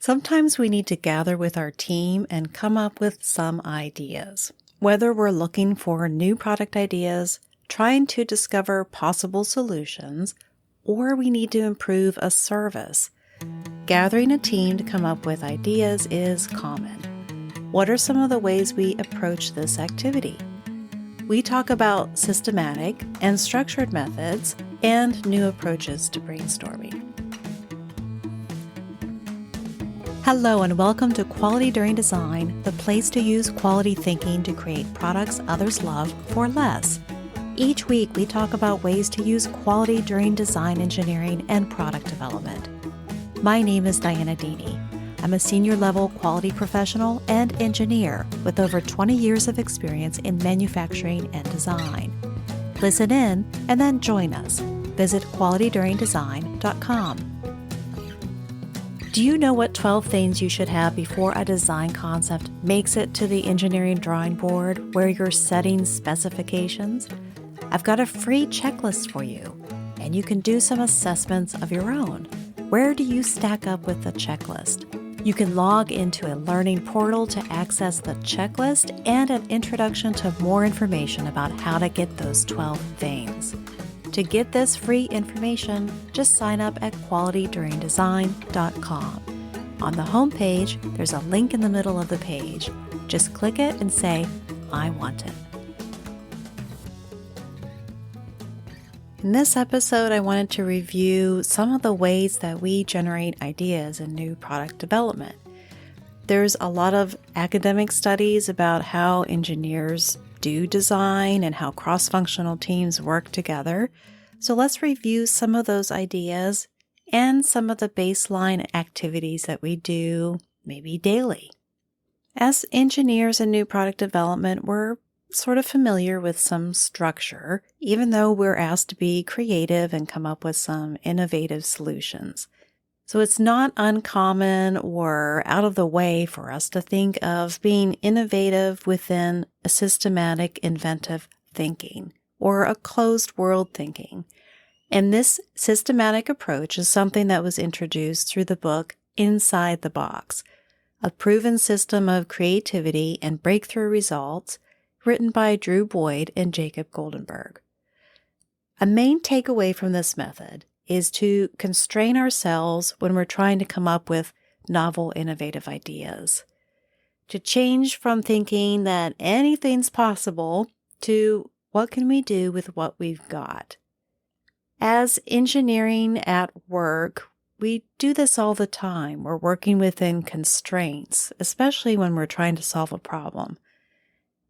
Sometimes we need to gather with our team and come up with some ideas. Whether we're looking for new product ideas, trying to discover possible solutions, or we need to improve a service, gathering a team to come up with ideas is common. What are some of the ways we approach this activity? We talk about systematic and structured methods and new approaches to brainstorming. Hello and welcome to Quality During Design, the place to use quality thinking to create products others love for less. Each week we talk about ways to use quality during design engineering and product development. My name is DIANNA. I'm a senior level quality professional and engineer with over 20 years of experience in manufacturing and design. Listen in and then join us. Visit qualityduringdesign.com. Do you know what 12 things you should have before a design concept makes it to the engineering drawing board where you're setting specifications? I've got a free checklist for you, and you can do some assessments of your own. Where do you stack up with the checklist? You can log into a learning portal to access the checklist and an introduction to more information about how to get those 12 things. To get this free information, just sign up at qualityduringdesign.com. On the home page, there's a link in the middle of the page. Just click it and say, I want it. In this episode, I wanted to review some of the ways that we generate ideas in new product development. There's a lot of academic studies about how engineers do design and how cross-functional teams work together. So let's review some of those ideas and some of the baseline activities that we do maybe daily. As engineers in new product development, we're sort of familiar with some structure, even though we're asked to be creative and come up with some innovative solutions. So it's not uncommon or out of the way for us to think of being innovative within a systematic, inventive thinking or a closed world thinking. And this systematic approach is something that was introduced through the book Inside the Box, a proven system of creativity and breakthrough results written by Drew Boyd and Jacob Goldenberg. A main takeaway from this method is to constrain ourselves when we're trying to come up with novel, innovative ideas. To change from thinking that anything's possible to what can we do with what we've got. As engineering at work, we do this all the time. We're working within constraints, especially when we're trying to solve a problem.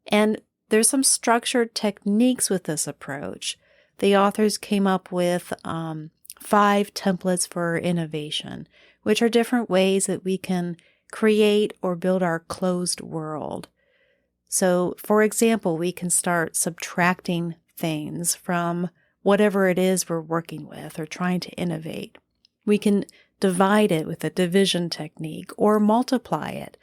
And there's some structured techniques with this approach. The authors came up with 5 templates for innovation, which are different ways that we can create or build our closed world. So, for example, we can start subtracting things from whatever it is we're working with or trying to innovate. We can divide it with a division technique or multiply it.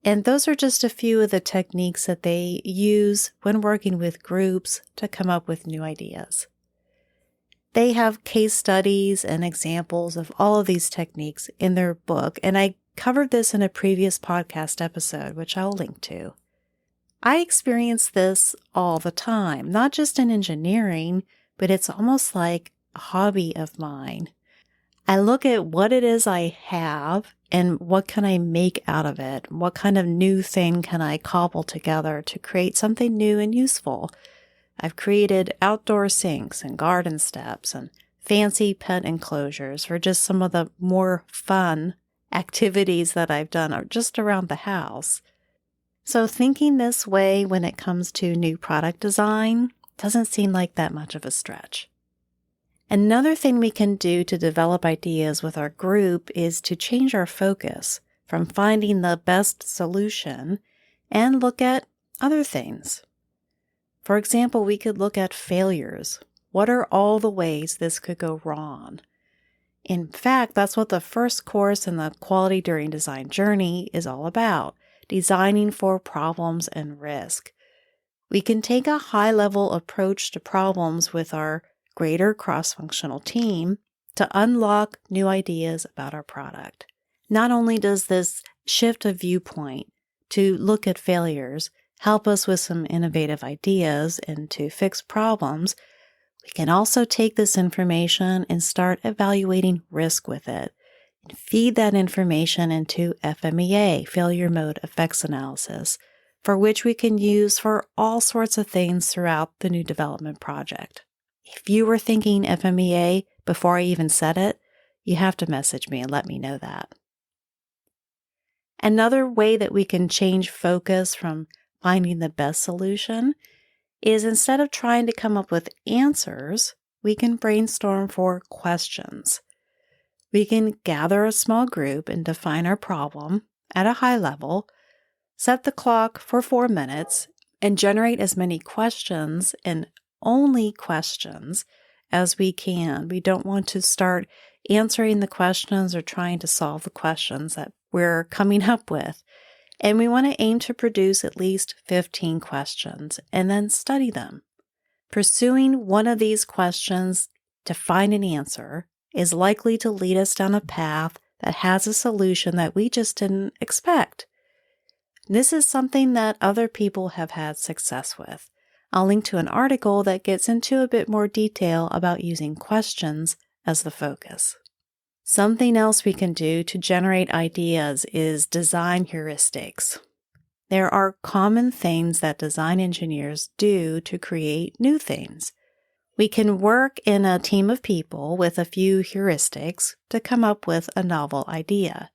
And those are just a few of the techniques that they use when working with groups to come up with new ideas. They have case studies and examples of all of these techniques in their book, and I covered this in a previous podcast episode, which I'll link to. I experience this all the time, not just in engineering, but it's almost like a hobby of mine. I look at what it is I have and what can I make out of it? What kind of new thing can I cobble together to create something new and useful? I've created outdoor sinks and garden steps and fancy pet enclosures for just some of the more fun activities that I've done just around the house. So thinking this way when it comes to new product design doesn't seem like that much of a stretch. Another thing we can do to develop ideas with our group is to change our focus from finding the best solution and look at other things. For example, we could look at failures. What are all the ways this could go wrong? In fact, that's what the first course in the Quality During Design journey is all about, designing for problems and risk. We can take a high-level approach to problems with our greater cross-functional team to unlock new ideas about our product. Not only does this shift of viewpoint to look at failures help us with some innovative ideas and to fix problems, we can also take this information and start evaluating risk with it and feed that information into FMEA, failure mode effects analysis, for which we can use for all sorts of things throughout the new development project. If you were thinking FMEA before I even said it, you have to message me and let me know that. Another way that we can change focus from finding the best solution is instead of trying to come up with answers, we can brainstorm for questions. We can gather a small group and define our problem at a high level, set the clock for 4 minutes, and generate as many questions and only questions as we can. We don't want to start answering the questions or trying to solve the questions that we're coming up with. And we want to aim to produce at least 15 questions and then study them. Pursuing one of these questions to find an answer is likely to lead us down a path that has a solution that we just didn't expect. This is something that other people have had success with. I'll link to an article that gets into a bit more detail about using questions as the focus. Something else we can do to generate ideas is design heuristics. There are common things that design engineers do to create new things. We can work in a team of people with a few heuristics to come up with a novel idea.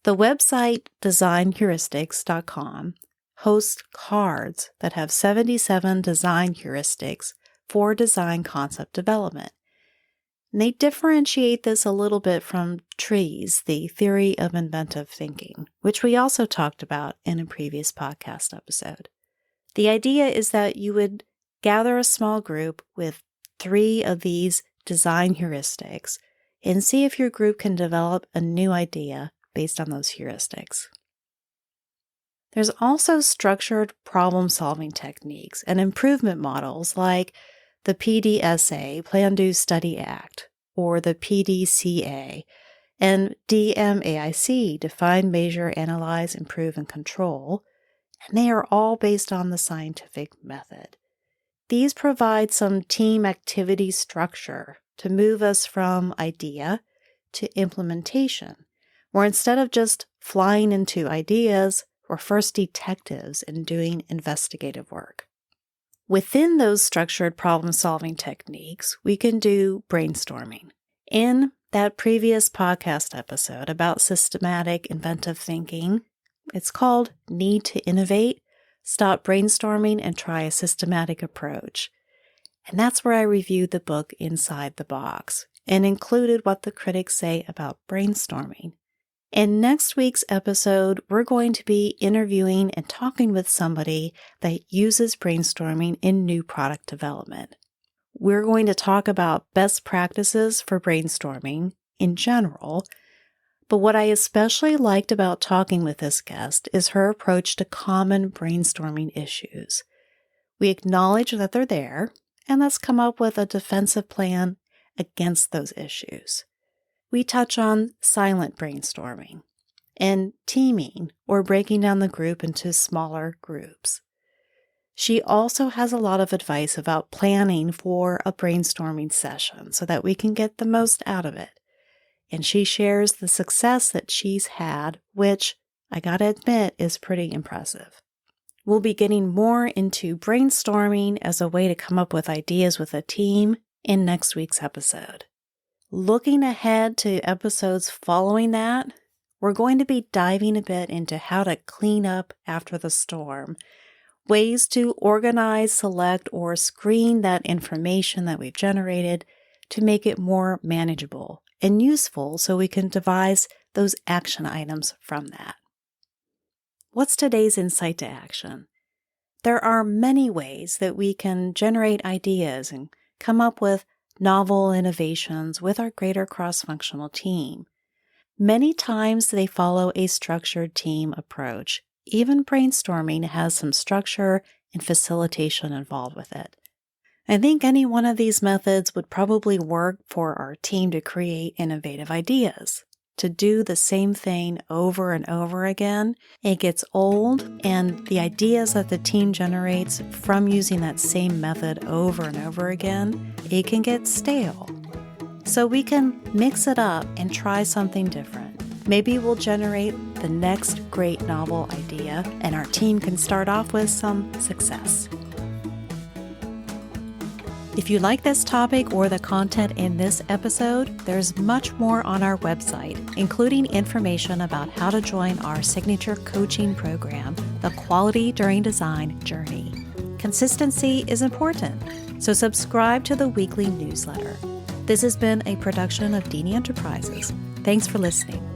The website designheuristics.com hosts cards that have 77 design heuristics for design concept development. And they differentiate this a little bit from TRIZ, the theory of inventive thinking, which we also talked about in a previous podcast episode. The idea is that you would gather a small group with 3 of these design heuristics and see if your group can develop a new idea based on those heuristics. There's also structured problem-solving techniques and improvement models like the PDSA, Plan, Do, Study, Act, or the PDCA, and DMAIC, Define, Measure, Analyze, Improve, and Control, and they are all based on the scientific method. These provide some team activity structure to move us from idea to implementation, where instead of just flying into ideas, we're first detectives in doing investigative work. Within those structured problem-solving techniques, we can do brainstorming. In that previous podcast episode about systematic inventive thinking, it's called Need to Innovate, Stop Brainstorming and Try a Systematic Approach. And that's where I reviewed the book Inside the Box and included what the critics say about brainstorming. In next week's episode, we're going to be interviewing and talking with somebody that uses brainstorming in new product development. We're going to talk about best practices for brainstorming in general, but what I especially liked about talking with this guest is her approach to common brainstorming issues. We acknowledge that they're there, and let's come up with a defensive plan against those issues. We touch on silent brainstorming and teaming or breaking down the group into smaller groups. She also has a lot of advice about planning for a brainstorming session so that we can get the most out of it. And she shares the success that she's had, which I gotta admit is pretty impressive. We'll be getting more into brainstorming as a way to come up with ideas with a team in next week's episode. Looking ahead to episodes following that, we're going to be diving a bit into how to clean up after the storm, ways to organize, select, or screen that information that we've generated to make it more manageable and useful so we can devise those action items from that. What's today's insight to action? There are many ways that we can generate ideas and come up with novel innovations with our greater cross-functional team. Many times they follow a structured team approach. Even brainstorming has some structure and facilitation involved with it. I think any one of these methods would probably work for our team to create innovative ideas. to do the same thing over and over again, it gets old, and the ideas that the team generates from using that same method over and over again, it can get stale. So we can mix it up and try something different. Maybe we'll generate the next great novel idea, and our team can start off with some success. If you like this topic or the content in this episode, there's much more on our website, including information about how to join our signature coaching program, the Quality During Design Journey. Consistency is important, so subscribe to the weekly newsletter. This has been a production of DIANNA Enterprises. Thanks for listening.